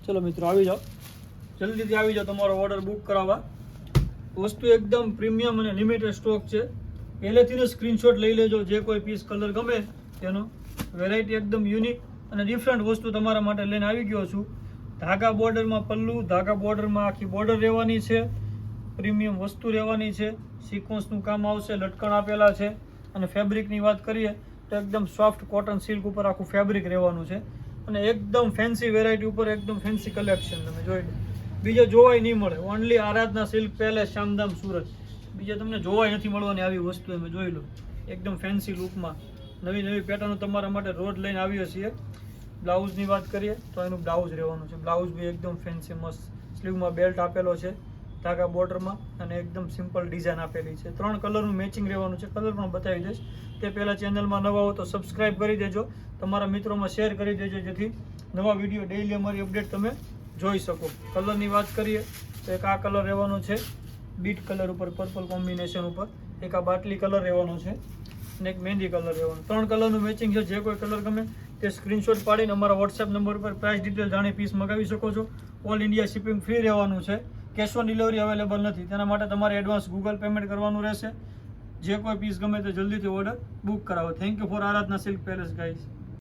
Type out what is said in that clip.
ચલો મિત્રો આવી જાઓ, જલ્દીથી આવી જાઓ તમારો ઓર્ડર બુક કરાવવા. વસ્તુ એકદમ પ્રીમિયમ અને લિમિટેડ સ્ટોક છે. પહેલેથી જ સ્ક્રીનશોટ લઈ લેજો. જે કોઈ પીસ કલર ગમે તેનો. વેરાયટી એકદમ યુનિક અને ડિફરન્ટ વસ્તુ તમારા માટે લઈને આવી ગયો છું. ધાગા બોર્ડરમાં પલ્લુ, ધાગા બોર્ડરમાં આખી બોર્ડર રહેવાની છે, પ્રીમિયમ વસ્તુ રહેવાની છે, સિક્વન્સનું કામ આવશે, લટકણ આપેલા છે. અને ફેબ્રિકની વાત કરીએ તો એકદમ સોફ્ટ કોટન સિલ્ક ઉપર આખું ફેબ્રિક રહેવાનું છે અને એકદમ ફેન્સી વેરાયટી ઉપર એકદમ ફેન્સી કલેક્શન તમે જોઈ લો. બીજે જોવાય નહીં મળે. ઓનલી આરાધના સિલ્ક પેલેસ, શામધામ, સુરત. બીજે તમને જોવાય નથી મળવાની આવી વસ્તુ. તમે જોઈ લો એકદમ ફેન્સી લુકમાં નવી નવી પેટર્નો તમારા માટે રોજ લઈને આવીએ છીએ. બ્લાઉઝની વાત કરીએ તો એનું બ્લાઉઝ રહેવાનું છે. બ્લાઉઝ બી એકદમ ફેન્સી મસ્ત, સ્લીવમાં બેલ્ટ આપેલો છે ધાગા બોર્ડરમાં અને એકદમ સિમ્પલ ડિઝાઇન આપેલી છે. 3 કલરનું મેચિંગ રહેવાનું છે. કલર પણ બતાવી દઈશ. તે પહેલાં ચેનલમાં નવા હો તો સબસ્ક્રાઈબ કરી દેજો, તમારા મિત્રોમાં શેર કરી દેજો, જેથી નવા વિડીયો ડેઈલી અમારી અપડેટ તમે જોઈ શકો. કલરની વાત કરીએ તો એક આ કલર રહેવાનો છે બીટ કલર ઉપર, પર્પલ કોમ્બિનેશન ઉપર. એક આ બાટલી કલર રહેવાનો છે અને એક મહેંદી કલર રહેવાનો. 3 કલરનું મેચિંગ છે. જે કોઈ કલર ગમે તે સ્ક્રીનશોટ પાડીને અમારા વોટ્સએપ નંબર પર પ્રાઇસ ડિટેલ જાણી પીસ મગાવી શકો છો. ઓલ ઇન્ડિયા શિપિંગ ફ્રી રહેવાનું છે. કેશ ઓન ડિલિવરી અવેલેબલ નથી. તેના માટે તમારે એડવાન્સ ગૂગલ પેમેન્ટ કરવાનું રહેશે. જે કોઈ પીસ ગમે તે જલ્દીથી ઓર્ડર બુક કરાવો. Thank you for Aradhana silk palace guys.